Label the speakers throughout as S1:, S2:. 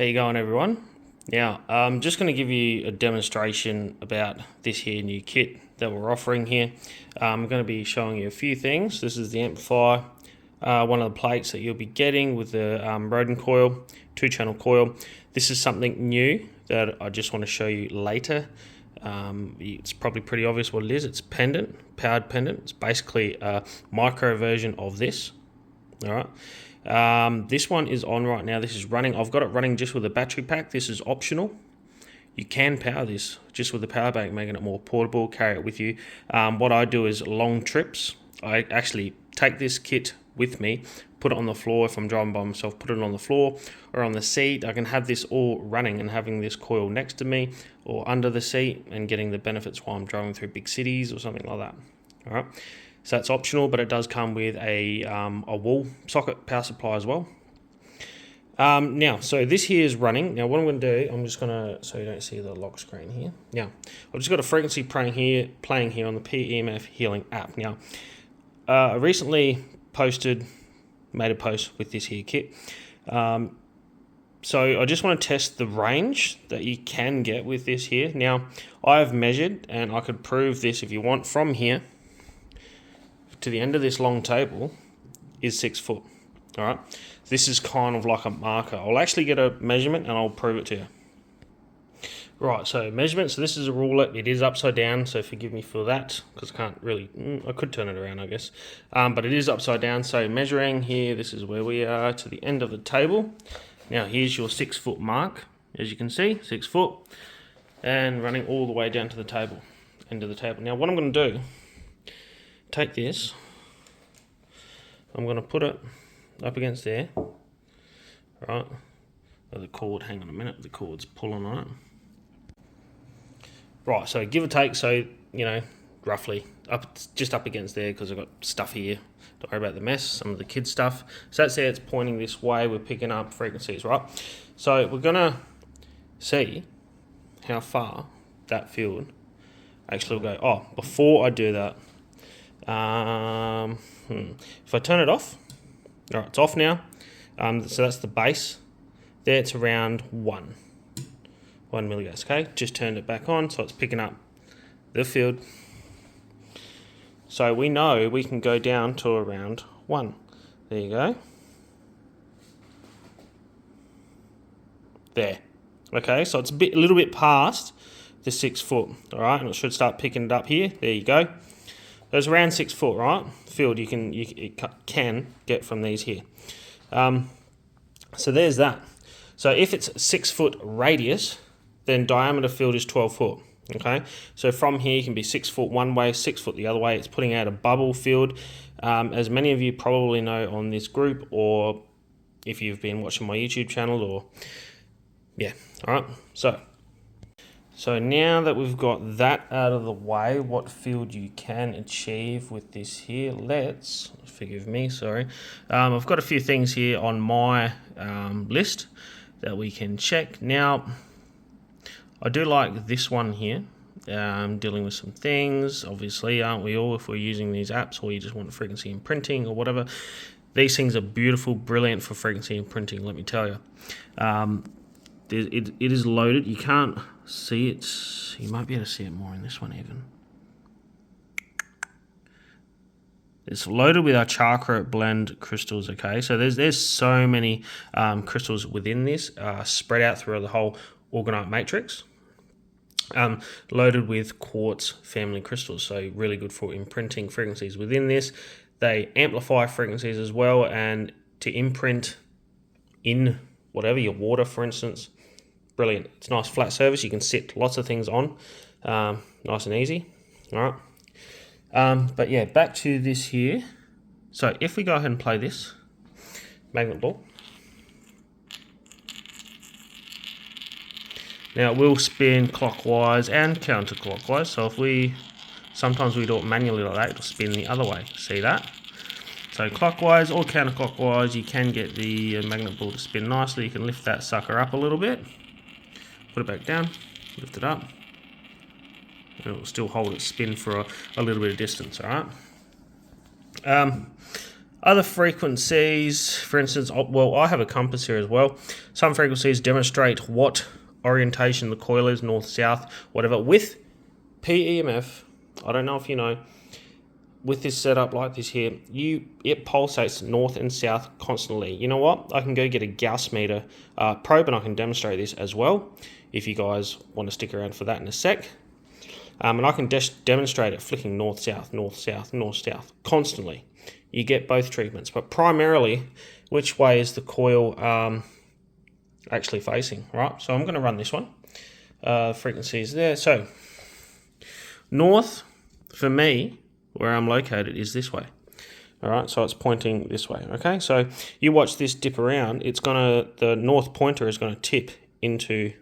S1: How you going, everyone? Now, I'm just going to give you a demonstration about this here new kit that we're offering here. I'm going to be showing you a few things. This is the amplifier, one of the plates that you'll be getting with the Rodin coil, 2-channel coil. This is something new that I just want to show you later. It's probably pretty obvious what it is. It's pendant, powered pendant. It's basically a micro version of this. All right. This one is on right now. This is running. I've got it running just with a battery pack. This is optional. You can power this just with the power bank, making it more portable, carry it with you. What I do is long trips. I actually take this kit with me, put it on the floor. If I'm driving by myself, put it on the floor or on the seat. I can have this all running and having this coil next to me or under the seat and getting the benefits while I'm driving through big cities or something like that. All right. So that's optional, but it does come with a wall socket power supply as well. Now, so this here is running. Now, what I'm going to do, I'm just going to, so you don't see the lock screen here. Now, I've just got a frequency playing here on the PEMF healing app. Now, I recently made a post with this here kit. So I just want to test the range that you can get with this here. Now, I have measured, and I could prove this if you want, from here to the end of this long table is 6 foot. All right, this is kind of like a marker. I'll actually get a measurement and I'll prove it to you. Right, so measurement. So this is a ruler. It is upside down, so forgive me for that because I can't really. I could turn it around, I guess, but it is upside down. So measuring here, this is where we are to the end of the table. Now here's your 6 foot mark, as you can see, 6 foot, and running all the way down to the table, end of the table. Now what I'm going to do. Take this, I'm going to put it up against there, right, the cord, hang on a minute, the cord's pulling on it. Right, so give or take, so, you know, roughly, just up against there because I've got stuff here, don't worry about the mess, some of the kids' stuff. So that's there, it's pointing this way, we're picking up frequencies, right? So we're going to see how far that field actually will go. Oh, before I do that, if I turn it off, all right, it's off now. So that's the base. There, it's around 1 milligauss. Okay, just turned it back on, so it's picking up the field. So we know we can go down to around 1. There you go. There. Okay, so it's a little bit past the 6 foot. All right, and it should start picking it up here. There you go. There's around 6 foot, right? Field you can get from these here. So there's that. So if it's 6 foot radius, then diameter field is 12 foot. Okay. So from here you can be 6 foot one way, 6 foot the other way. It's putting out a bubble field, as many of you probably know on this group, or if you've been watching my YouTube channel, or yeah. All right. So now that we've got that out of the way, what field you can achieve with this here, forgive me, sorry. I've got a few things here on my list that we can check. Now, I do like this one here, dealing with some things, obviously, aren't we all, if we're using these apps, or you just want frequency imprinting or whatever. These things are beautiful, brilliant for frequency imprinting, let me tell you. It is loaded. You can't see it. You might be able to see it more in this one even. It's loaded with our chakra blend crystals, okay? So there's so many crystals within this, spread out through the whole Orgonite matrix. Loaded with quartz family crystals, so really good for imprinting frequencies within this. They amplify frequencies as well, and to imprint in whatever, your water, for instance. Brilliant. It's a nice flat surface. You can sit lots of things on. Nice and easy. All right. But yeah, back to this here. So if we go ahead and play this magnet ball. Now it will spin clockwise and counterclockwise. So sometimes we do it manually like that, it'll spin the other way. See that? So clockwise or counterclockwise, you can get the magnet ball to spin nicely. You can lift that sucker up a little bit. Put it back down, lift it up, and it will still hold its spin for a little bit of distance, all right? Other frequencies, for instance, well, I have a compass here as well. Some frequencies demonstrate what orientation the coil is, north, south, whatever. With PEMF, I don't know if you know, with this setup like this here, it pulsates north and south constantly. You know what? I can go get a Gauss meter probe and I can demonstrate this as well, if you guys want to stick around for that in a sec. And I can demonstrate it flicking north, south, north, south, north, south, constantly. You get both treatments, but primarily, which way is the coil actually facing, right? So I'm going to run this one. Frequencies there. So north, for me, where I'm located, is this way. All right, so it's pointing this way. Okay, so you watch this dip around. The north pointer is gonna tip into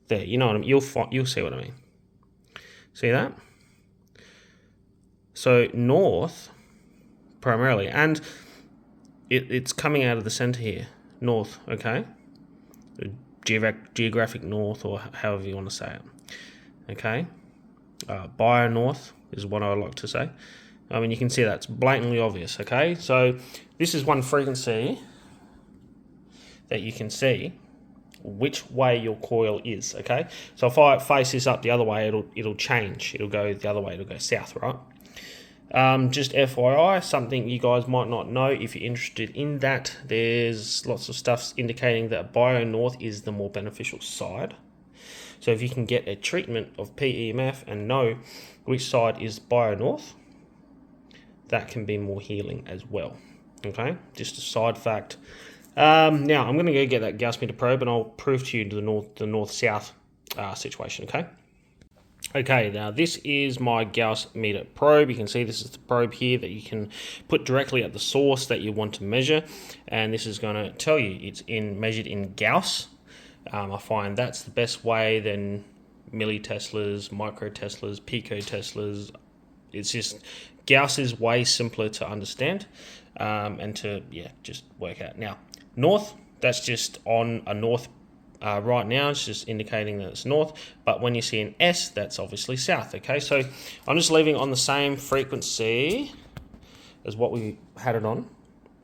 S1: there. You know what I mean? You'll see what I mean. See that? So north, primarily, and it's coming out of the center here, north. Okay, geographic north, or however you want to say it. Okay, bio north is what I like to say. I mean, you can see that's blatantly obvious. Okay, so this is one frequency that you can see which way your coil is. Okay, so if I face this up the other way, it'll change. It'll go the other way. It'll go south, right? Just FYI, something you guys might not know if you're interested in that. There's lots of stuff indicating that bio north is the more beneficial side. So if you can get a treatment of PEMF and know which side is bio north, that can be more healing as well. Okay, just a side fact. Now I'm going to go get that Gauss meter probe and I'll prove to you the north-south situation. Okay, now this is my Gauss meter probe. You can see this is the probe here that you can put directly at the source that you want to measure, and this is going to tell you it's measured in Gauss. I find that's the best way than milliteslas, microteslas, picoteslas. It's just Gauss is way simpler to understand and to just work out. Now north, that's just on a north. Right now it's just indicating that it's north, but when you see an S, that's obviously south. Okay, so I'm just leaving on the same frequency as what we had it on.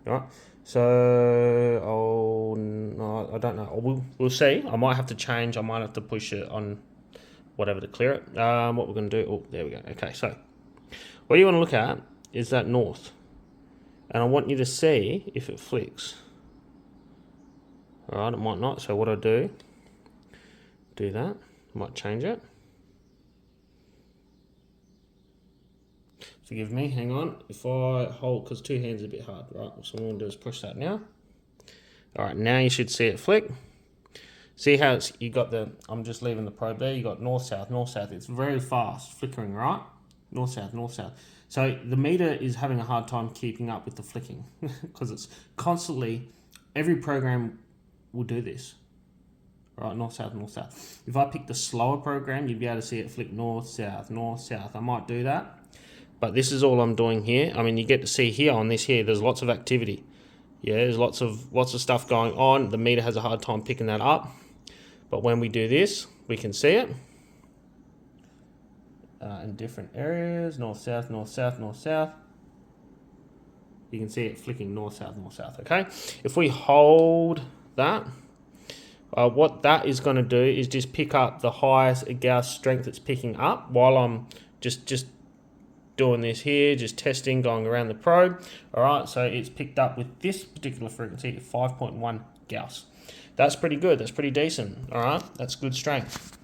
S1: Right, so no, I don't know. We'll see. I might have to change. I might have to push it on whatever to clear it. What we're going to do? Oh, there we go. Okay, so what you want to look at is that north, and I want you to see if it flicks. All right, it might not. So what I do that. Might change it. Forgive me. Hang on. If I hold, because two hands are a bit hard, right? So what I'm going to do is push that now. All right, now you should see it flick. See how you got the? I'm just leaving the probe there. You got north south, north south. It's very fast flickering, right? North south, north south. So the meter is having a hard time keeping up with the flicking because it's constantly. Every program will do this, right? North, south, north, south. If I pick the slower program, you'd be able to see it flick north, south, north, south. I might do that, but this is all I'm doing here. I mean, you get to see here on this here, there's lots of activity. Yeah, there's lots of stuff going on. The meter has a hard time picking that up, but when we do this, we can see it in different areas, north, south, north, south, north, south. You can see it flicking north, south, north, south. Okay, if we hold that, what that is going to do is just pick up the highest Gauss strength it's picking up while I'm just doing this here, just testing, going around the probe. All right, so it's picked up with this particular frequency at 5.1 Gauss. That's pretty good. That's pretty decent. All right, that's good strength.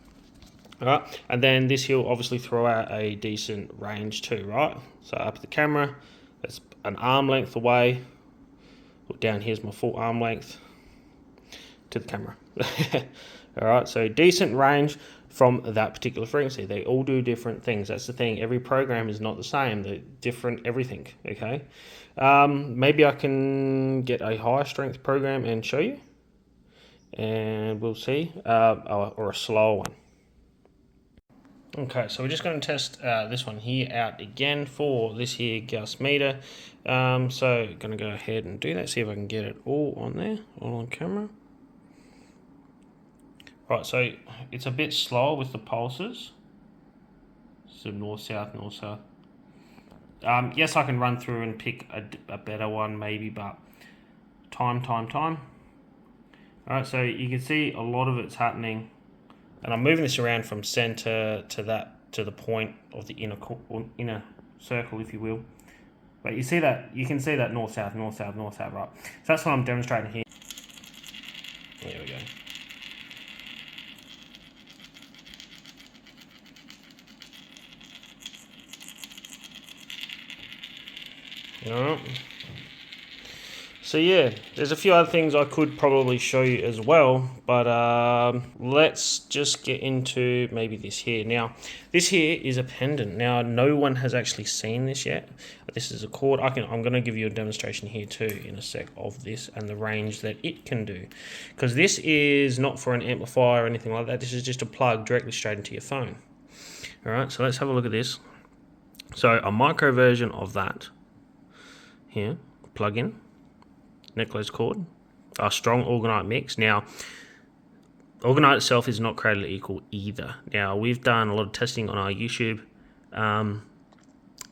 S1: All right, and then this here will obviously throw out a decent range too, right? So up at the camera, it's an arm length away. Look down, here's my full arm length to the camera. All right, so decent range from that particular frequency. They all do different things. That's the thing. Every program is not the same. They're different everything. Okay, maybe I can get a higher strength program and show you, and we'll see, or a slower one. Okay, so we're just going to test this one here out again for this here Gauss meter. So going to go ahead and do that. See if I can get it all on there, all on camera. Right, so it's a bit slower with the pulses. So north, south, north, south. Yes, I can run through and pick a better one maybe, but time. Alright, so you can see a lot of it's happening, and I'm moving this around from center to the point of the inner circle, if you will. But you can see that north south, right? So that's what I'm demonstrating here. There we go. Alright. So yeah, there's a few other things I could probably show you as well, but let's just get into maybe this here. Now, this here is a pendant. Now, no one has actually seen this yet. This is a chord. I'm going to give you a demonstration here too in a sec of this and the range that it can do, because this is not for an amplifier or anything like that. This is just a plug directly straight into your phone. All right, so let's have a look at this. So a micro version of that here, plug in. Necklace cord, a strong Orgonite mix. Now, Orgonite itself is not created equal either. Now, we've done a lot of testing on our YouTube.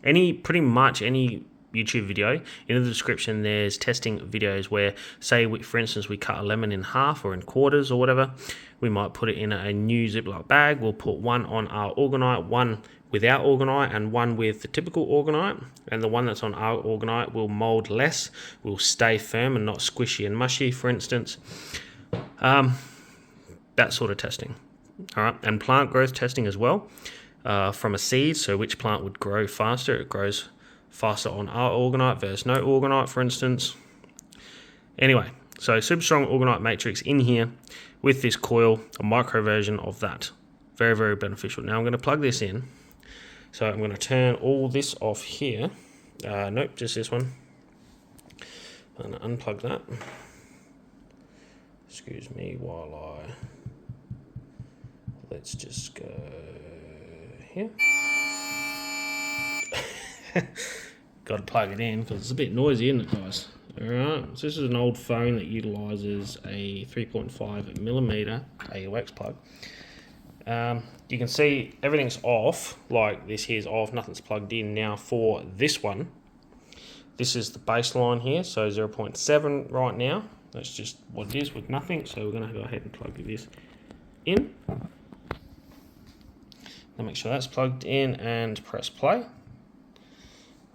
S1: Pretty much any YouTube video, in the description there's testing videos where, say, for instance, we cut a lemon in half or in quarters or whatever. We might put it in a new Ziploc bag. We'll put one on our Orgonite, one without Orgonite, and one with the typical Orgonite. And the one that's on our Orgonite will mold less, will stay firm and not squishy and mushy, for instance. That sort of testing. All right, and plant growth testing as well, from a seed. So which plant would grow faster? It grows faster on our Orgonite versus no Orgonite, for instance. Anyway, so super strong Orgonite matrix in here with this coil, a micro version of that. Very, very beneficial. Now I'm going to plug this in. So I'm going to turn all this off here. Nope, just this one. I'm going to unplug that. Excuse me while let's just go here. Got to plug it in because it's a bit noisy, isn't it, guys? Alright, so this is an old phone that utilizes a 3.5mm AUX plug. You can see everything's off, like this here's off, nothing's plugged in. Now for this one, this is the baseline here, so 0.7 right now. That's just what it is with nothing, so we're going to go ahead and plug this in. Now make sure that's plugged in and press play.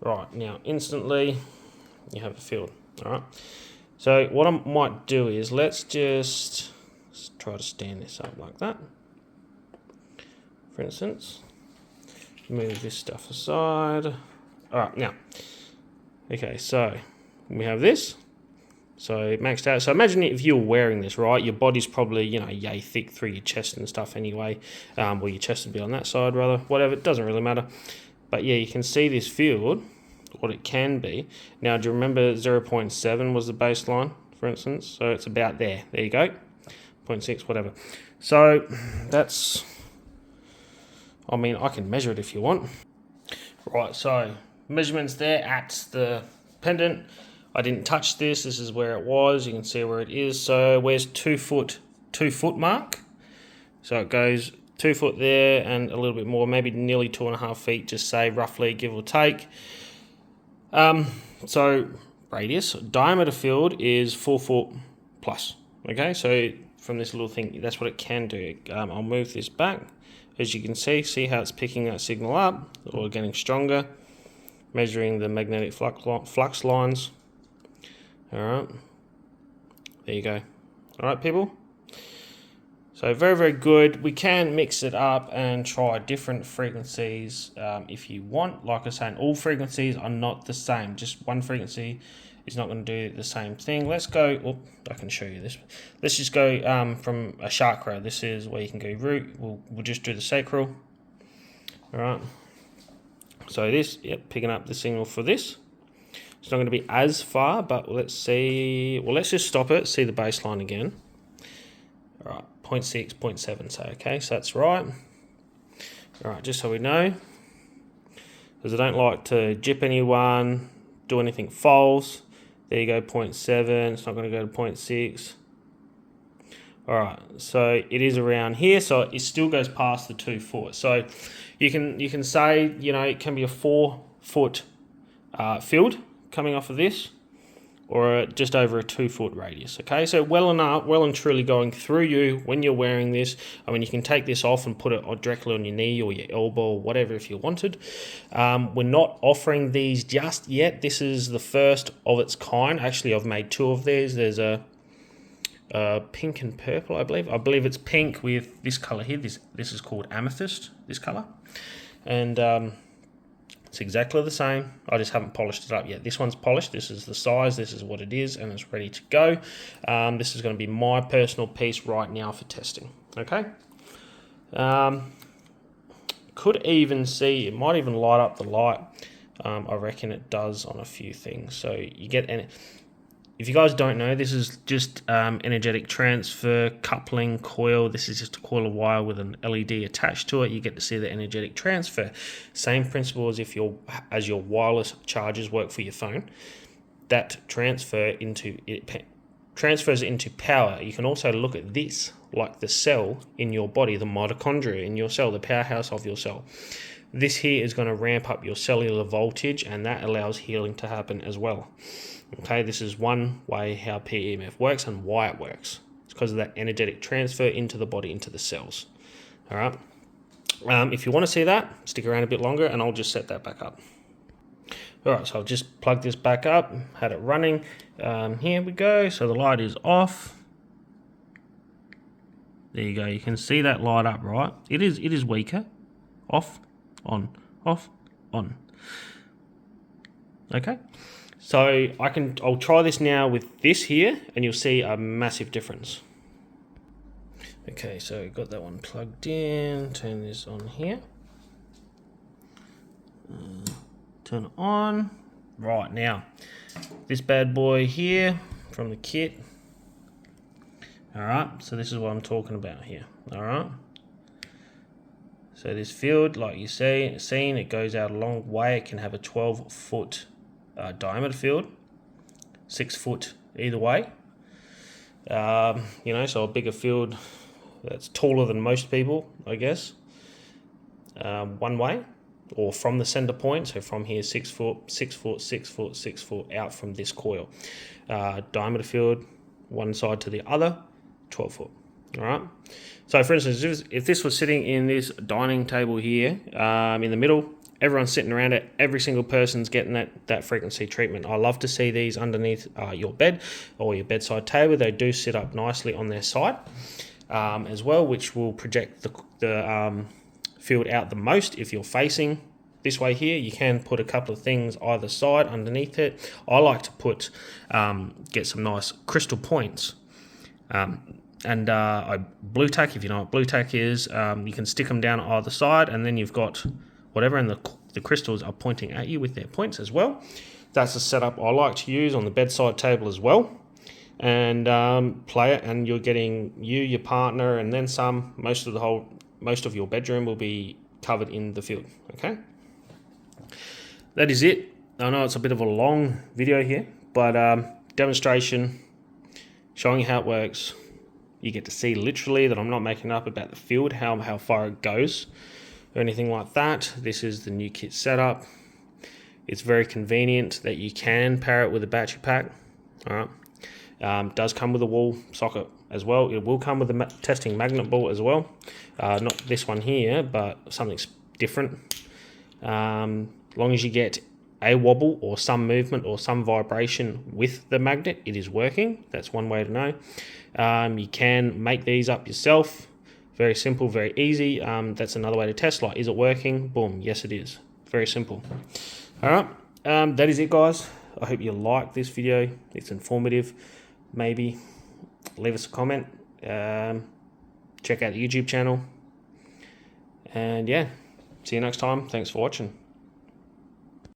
S1: Right, now instantly you have a field. Alright, so what I might do is let's try to stand this up like that. For instance, move this stuff aside. All right, now, okay, so we have this. So maxed out. So imagine if you're wearing this, right? Your body's probably, yay thick through your chest and stuff anyway. Well, your chest would be on that side rather. Whatever, it doesn't really matter. But yeah, you can see this field, what it can be. Now, do you remember 0.7 was the baseline, for instance? So it's about there. There you go. 0.6, whatever. So that's... I can measure it if you want. Right, so measurements there at the pendant. I didn't touch this. This is where it was. You can see where it is. So where's 2 foot mark? So it goes 2 foot there and a little bit more, maybe nearly 2.5 feet, just say roughly, give or take. So radius, diameter field is 4 foot plus. Okay, so from this little thing, that's what it can do. I'll move this back. As you can see how it's picking that signal up, or getting stronger, measuring the magnetic flux lines. All right, there you go. All right, people. So very, very good. We can mix it up and try different frequencies if you want. Like I was saying, all frequencies are not the same. Just one frequency is not going to do the same thing. Let's go, oh, I can show you this. Let's just go from a chakra. This is where you can go root. We'll just do the sacral. All right. So this, yep, picking up the signal for this. It's not going to be as far, but let's see. Well, let's just stop it, see the baseline again. All right, 0.6, 0.7, so okay, so that's right. All right, just so we know, because I don't like to jip anyone, do anything false. There you go, 0.7, it's not going to go to 0.6. All right, so it is around here, so it still goes past the 2 foot. So you can say, it can be a 4 foot field coming off of this, or just over a 2 foot radius. Okay, so well and truly going through you when you're wearing this. I mean, you can take this off and put it directly on your knee or your elbow or whatever if you wanted. We're not offering these just yet. This is the first of its kind. Actually, I've made 2 of these. There's a pink and purple, I believe. I believe it's pink with this color here. This is called amethyst, this color. And it's exactly the same. I just haven't polished it up yet. This one's polished. This is the size. This is what it is, and it's ready to go. This is going to be my personal piece right now for testing. Okay. Could even see, it might even light up the light. I reckon it does on a few things. So you get, and if you guys don't know, this is just energetic transfer, coupling, coil. This is just a coil of wire with an LED attached to it. You get to see the energetic transfer. Same principle as as your wireless chargers work for your phone. That transfers into power. You can also look at this like the cell in your body, the mitochondria in your cell, the powerhouse of your cell. This here is going to ramp up your cellular voltage, and that allows healing to happen as well. Okay, this is one way how PEMF works and why it works. It's because of that energetic transfer into the body, into the cells. All right. If you want to see that, stick around a bit longer and I'll just set that back up. All right, so I'll just plug this back up, had it running. Here we go. So the light is off. There you go. You can see that light up, right? It is weaker. Off, on, off, on. Okay. So I'll try this now with this here, and you'll see a massive difference. Okay, so got that one plugged in. Turn this on here. Turn it on. Right, now, this bad boy here from the kit. All right, so this is what I'm talking about here. All right. So this field, like you seen, it goes out a long way. It can have a 12-foot diameter field, 6 foot either way. So a bigger field that's taller than most people, I guess. One way, or from the center point. So from here, 6 foot, 6 foot, 6 foot, 6 foot out from this coil. Diameter field, one side to the other, 12 foot. All right. So for instance, if this was sitting in this dining table here, in the middle, everyone's sitting around it, every single person's getting that frequency treatment. I love to see these underneath your bed or your bedside table. They do sit up nicely on their side as well, which will project the field out the most. If you're facing this way here, you can put a couple of things either side underneath it. I like to get some nice crystal points. And blue tack, if you know what blue tack is, you can stick them down either side, and then you've got whatever, and the crystals are pointing at you with their points as well. That's a setup I like to use on the bedside table as well, and play it, and you're getting your partner, and then some. Most of your bedroom will be covered in the field. Okay, that is it. I know it's a bit of a long video here, but demonstration showing you how it works. You get to see literally that I'm not making up about the field, how far it goes or anything like that. This is the new kit setup. It's very convenient that you can pair it with a battery pack. All right. Does come with a wall socket as well. It will come with a testing magnet ball as well. Not this one here, but something different. Long as you get a wobble or some movement or some vibration with the magnet, it is working. That's one way to know. You can make these up yourself. Very simple, very easy. That's another way to test, like, is it working? Boom, yes it is. Very simple. All right, that is it, guys. I hope you like this video. It's informative. Maybe leave us a comment. Check out the YouTube channel. And yeah, see you next time. Thanks for watching.